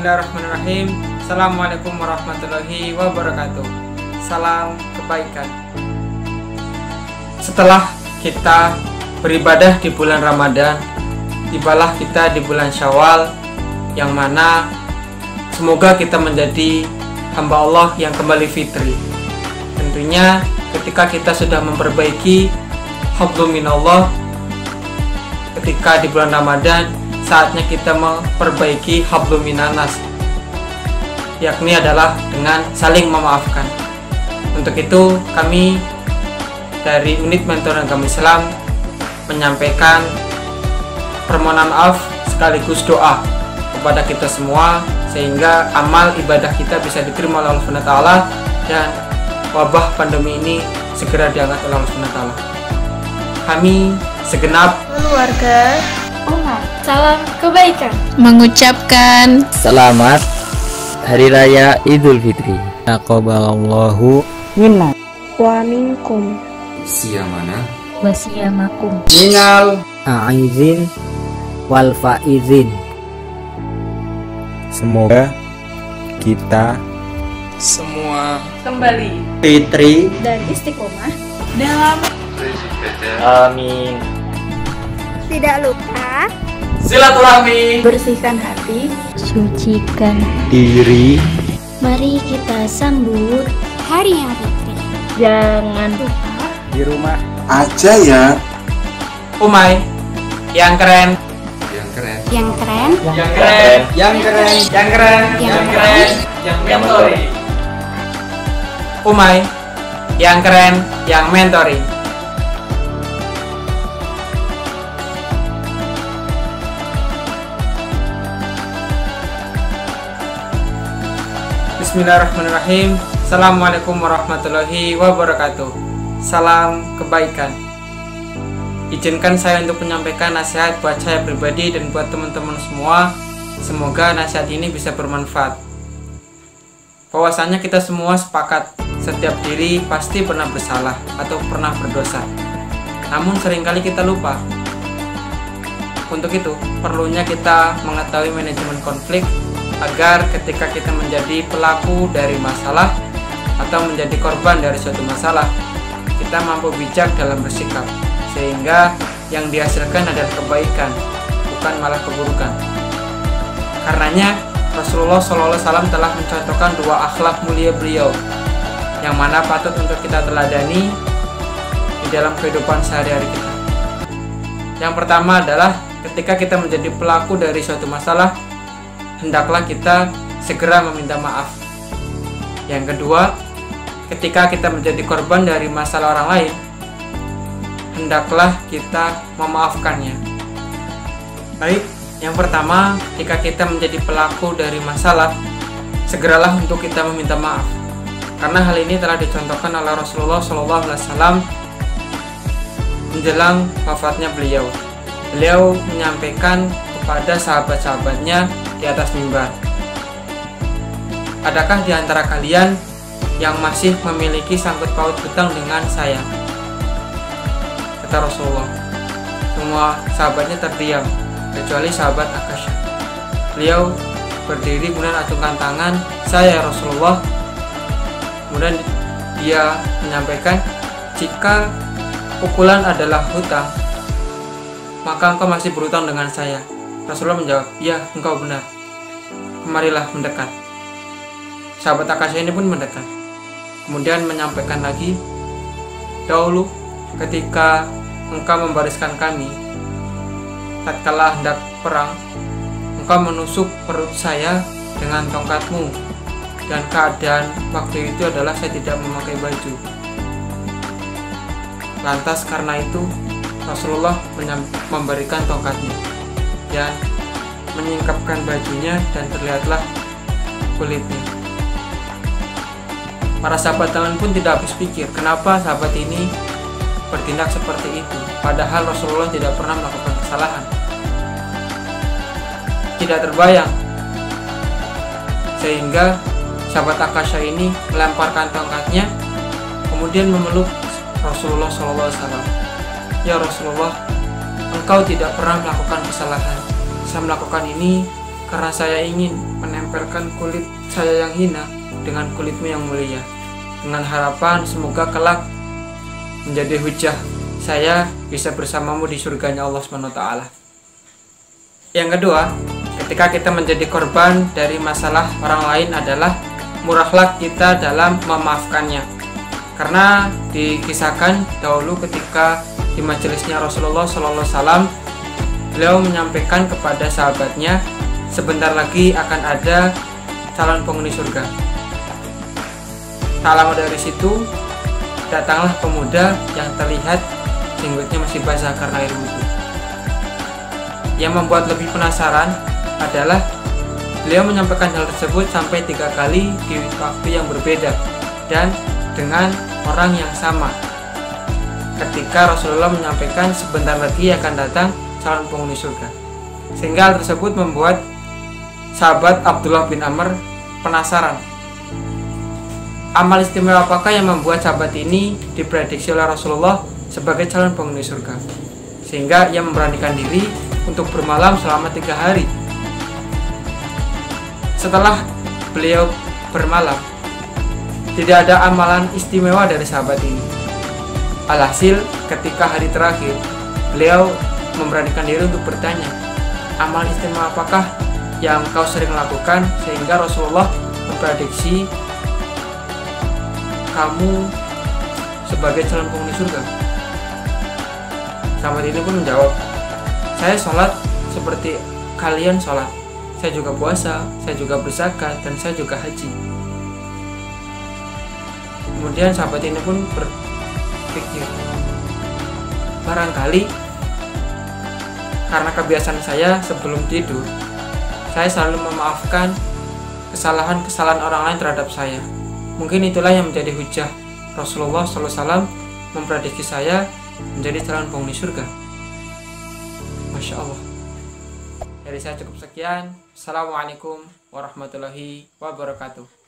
Bismillahirrahmanirrahim. Assalamualaikum warahmatullahi wabarakatuh. Salam kebaikan. Setelah kita beribadah di bulan Ramadan, tibalah kita di bulan Syawal, yang mana semoga kita menjadi hamba Allah yang kembali fitri. Tentunya ketika kita sudah memperbaiki hablum minallah ketika di bulan Ramadan, saatnya kita memperbaiki hablum minanas, yakni adalah dengan saling memaafkan. Untuk itu kami dari unit mentor agama Islam menyampaikan permohonan maaf sekaligus doa kepada kita semua, sehingga amal ibadah kita bisa diterima oleh Allah SWT dan wabah pandemi ini segera diangkat oleh Allah SWT. Kami segenap keluarga umat salam kebaikan mengucapkan selamat Hari Raya Idul Fitri. Taqabbalallahu minna wa minkum siyamana wa siyamakum minal aizin wal faizin. Semoga kita semua kembali fitri dan istiqomah dalam amin. tidak lupa silaturahmi, bersihkan hati, sucikan diri. Mari kita sambut hari yang fitri. jangan lupa Di rumah aja ya. Umay yang keren, Yang keren. yang keren yang keren, yang keren. yang keren, yang keren, yang mentori. Umay yang keren, yang mentori. Bismillahirrahmanirrahim. Assalamualaikum warahmatullahi wabarakatuh. Salam kebaikan. Izinkan saya untuk menyampaikan nasihat buat saya pribadi dan buat teman-teman semua. Semoga nasihat ini bisa bermanfaat. Bahwasanya kita semua sepakat, setiap diri pasti pernah bersalah atau pernah berdosa. Namun seringkali kita lupa. Untuk itu, perlunya kita mengetahui manajemen konflik agar ketika kita menjadi pelaku dari masalah atau menjadi korban dari suatu masalah, kita mampu bijak dalam bersikap, sehingga yang dihasilkan adalah kebaikan, bukan malah keburukan. Karenanya Rasulullah SAW telah mencontohkan dua akhlak mulia beliau, yang mana patut untuk kita teladani di dalam kehidupan sehari-hari kita. Yang pertama adalah ketika kita menjadi pelaku dari suatu masalah, hendaklah kita segera meminta maaf. Yang kedua, ketika kita menjadi korban dari masalah orang lain, hendaklah kita memaafkannya. Baik, yang pertama, ketika kita menjadi pelaku dari masalah, segeralah untuk kita meminta maaf. Karena hal ini telah dicontohkan oleh Rasulullah SAW menjelang wafatnya beliau. Beliau menyampaikan kepada sahabat-sahabatnya di atas mimbar, adakah di antara kalian yang masih memiliki sangkut paut hutang dengan saya? Kata Rasulullah. Semua sahabatnya terdiam kecuali sahabat Akasya. Beliau berdiri kemudian acungkan tangan, saya ya Rasulullah. Kemudian dia menyampaikan, jika pukulan adalah hutang, maka engkau masih berhutang dengan saya. Rasulullah menjawab, ya engkau benar, kemarilah mendekat. Sahabat Akasya ini pun mendekat, kemudian menyampaikan lagi, dahulu ketika engkau membariskan kami tatkala hendak perang, engkau menusuk perut saya dengan tongkatmu, dan keadaan waktu itu adalah saya tidak memakai baju. Lantas karena itu Rasulullah memberikan tongkatnya dan menyingkapkan bajunya, dan terlihatlah kulitnya. Para sahabat lain pun tidak habis pikir kenapa sahabat ini bertindak seperti itu, padahal Rasulullah tidak pernah melakukan kesalahan. Tidak terbayang, sehingga sahabat Akasya ini melemparkan tongkatnya, kemudian memeluk Rasulullah SAW. Ya Rasulullah, engkau tidak pernah melakukan kesalahan. Saya melakukan ini karena saya ingin menempelkan kulit saya yang hina dengan kulitmu yang mulia, dengan harapan semoga kelak menjadi hujah saya bisa bersamamu di surganya Allah SWT. Yang kedua, ketika kita menjadi korban dari masalah orang lain adalah murahlah kita dalam memaafkannya. Karena dikisahkan dahulu ketika di majelisnya Rasulullah SAW, beliau menyampaikan kepada sahabatnya, sebentar lagi akan ada calon penghuni surga. Tak lama dari situ, datanglah pemuda yang terlihat jenggotnya masih basah karena air wudhu. Yang membuat lebih penasaran adalah beliau menyampaikan hal tersebut sampai 3 kali di waktu yang berbeda dan dengan orang yang sama. Ketika Rasulullah menyampaikan sebentar lagi akan datang calon penghuni surga, sehingga hal tersebut membuat sahabat Abdullah bin Amr penasaran. Amal istimewa apakah yang membuat sahabat ini diprediksi oleh Rasulullah sebagai calon penghuni surga, sehingga ia memberanikan diri untuk bermalam selama 3 hari. Setelah beliau bermalam, tidak ada amalan istimewa dari sahabat ini. Alhasil ketika hari terakhir, beliau memberanikan diri untuk bertanya, amal istimewa apakah yang kau sering lakukan sehingga Rasulullah memprediksi kamu sebagai calon penghuni surga? Sahabat ini pun menjawab, saya sholat seperti kalian sholat, saya juga puasa, saya juga berzakat, dan saya juga haji. Kemudian sahabat ini pun berpikir, barangkali karena kebiasaan saya sebelum tidur, saya selalu memaafkan kesalahan-kesalahan orang lain terhadap saya. Mungkin itulah yang menjadi hujah Rasulullah SAW memprediksi saya menjadi calon penghuni surga. Masya Allah. Dari saya cukup sekian. Assalamualaikum warahmatullahi wabarakatuh.